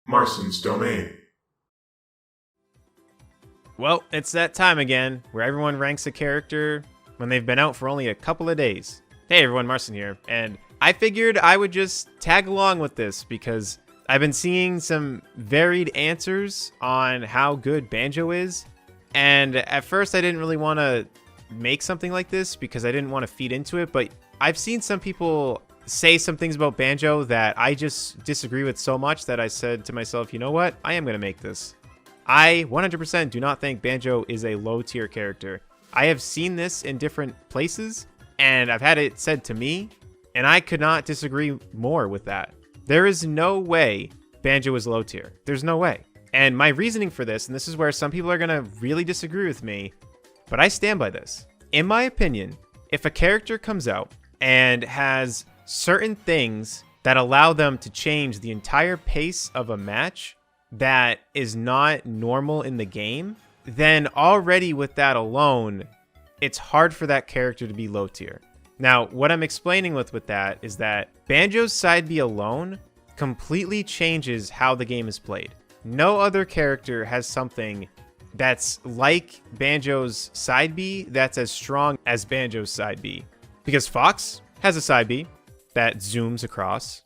Marston's domain. Well, it's that time again, where everyone ranks a character when they've been out for only a couple of days. Hey everyone, Marston here, and I figured I would just tag along with this because I've been seeing some varied answers on how good Banjo is, and at first I didn't really want to make something like this because I didn't want to feed into it, but I've seen some people say some things about Banjo that I just disagree with so much that I said to myself, you know what, I am going to make this. I 100% do not think Banjo is a low tier character. I have seen this in different places, and I've had it said to me, and I could not disagree more with that. There is no way Banjo is low tier. There's no way. And my reasoning for this, and this is where some people are going to really disagree with me, but I stand by this. In my opinion, if a character comes out and has certain things that allow them to change the entire pace of a match that is not normal in the game, then already with that alone, it's hard for that character to be low tier. Now, what I'm explaining with that is that Banjo's side B alone completely changes how the game is played. No other character has something that's like Banjo's side B that's as strong as Banjo's side B. Because Fox has a side B that zooms across,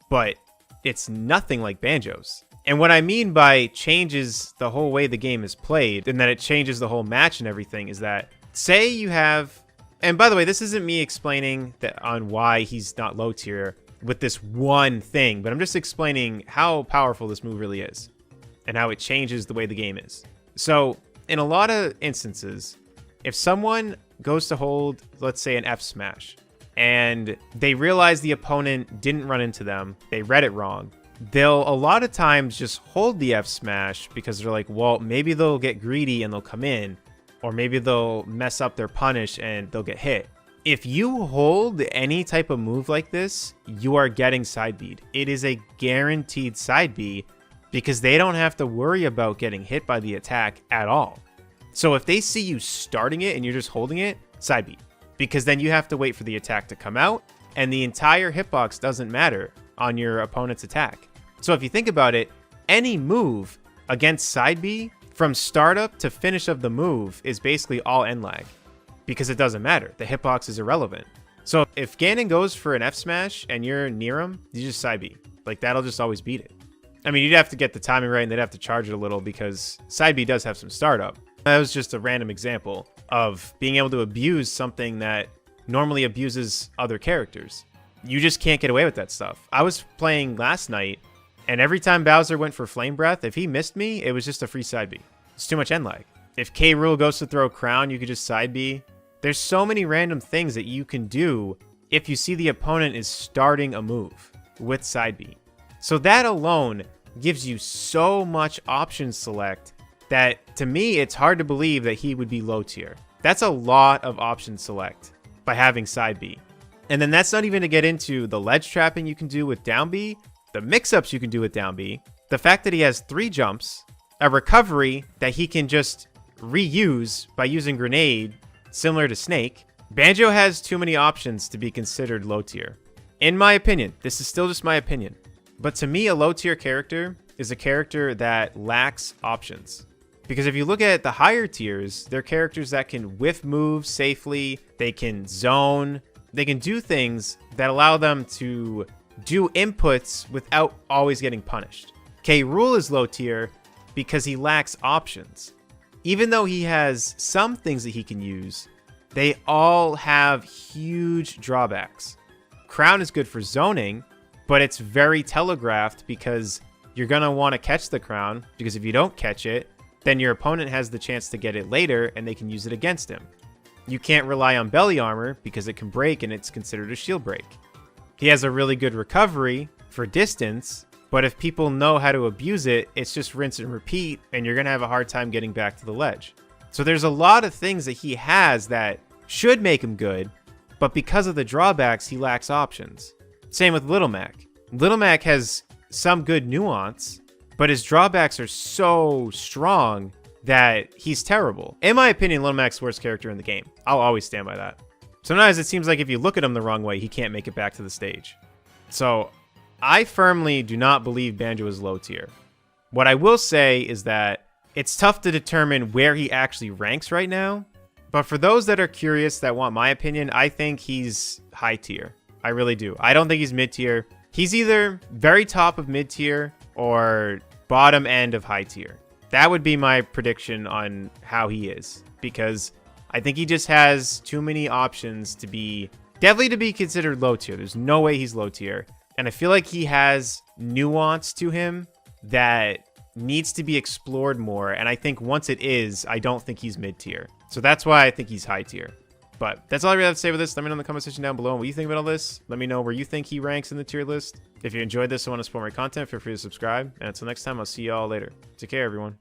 but it's nothing like Banjo's. And what I mean by changes the whole way the game is played and that it changes the whole match and everything is that, say you have, and by the way, this isn't me explaining that on why he's not low tier with this one thing, but I'm just explaining how powerful this move really is and how it changes the way the game is. So in a lot of instances, if someone goes to hold, let's say an F smash, and they realize the opponent didn't run into them, they read it wrong, they'll a lot of times just hold the F smash because they're like, well, maybe they'll get greedy and they'll come in, or maybe they'll mess up their punish and they'll get hit. If you hold any type of move like this, you are getting side B'd. It is a guaranteed side B because they don't have to worry about getting hit by the attack at all. So if they see you starting it and you're just holding it, side B, because then you have to wait for the attack to come out and the entire hitbox doesn't matter on your opponent's attack. So if you think about it, any move against side B from startup to finish of the move is basically all end lag because it doesn't matter. The hitbox is irrelevant. So if Ganon goes for an F smash and you're near him, you just side B. Like that'll just always beat it. I mean, you'd have to get the timing right and they'd have to charge it a little because side B does have some startup. That was just a random example of being able to abuse something that normally abuses other characters. You just can't get away with that stuff. I was playing last night, and every time Bowser went for Flame Breath, if he missed me, it was just a free side B. It's too much end lag. If K. Rool goes to throw Crown, you could just side B. There's so many random things that you can do if you see the opponent is starting a move with side B. So that alone gives you so much option select that, to me, it's hard to believe that he would be low tier. That's a lot of option select by having side B. And then that's not even to get into the ledge trapping you can do with down B, the mix-ups you can do with down B, the fact that he has 3 jumps, a recovery that he can just reuse by using grenade, similar to Snake. Banjo has too many options to be considered low tier. In my opinion, this is still just my opinion, but to me, a low tier character is a character that lacks options. Because if you look at the higher tiers, they're characters that can whiff moves safely, they can zone, they can do things that allow them to do inputs without always getting punished. K. Rool is low tier because he lacks options. Even though he has some things that he can use, they all have huge drawbacks. Crown is good for zoning, but it's very telegraphed because you're going to want to catch the Crown, because if you don't catch it, then your opponent has the chance to get it later and they can use it against him. You can't rely on belly armor because it can break and it's considered a shield break. He has a really good recovery for distance, but if people know how to abuse it, it's just rinse and repeat and you're going to have a hard time getting back to the ledge. So there's a lot of things that he has that should make him good, but because of the drawbacks, he lacks options. Same with Little Mac. Little Mac has some good nuance, but his drawbacks are so strong that he's terrible. In my opinion, Little Mac's the worst character in the game. I'll always stand by that. Sometimes it seems like if you look at him the wrong way, he can't make it back to the stage. So I firmly do not believe Banjo is low tier. What I will say is that it's tough to determine where he actually ranks right now. But for those that are curious, that want my opinion, I think he's high tier. I really do. I don't think he's mid tier. He's either very top of mid tier or bottom end of high tier. That would be my prediction on how he is, because I think he just has too many options to be definitely to be considered low tier. There's no way he's low tier. And I feel like he has nuance to him that needs to be explored more. And I think once it is, I don't think he's mid tier. So that's why I think he's high tier. But that's all I really have to say with this. Let me know in the comment section down below what you think about all this. Let me know where you think he ranks in the tier list. If you enjoyed this and want to support my content, feel free to subscribe. And until next time, I'll see you all later. Take care, everyone.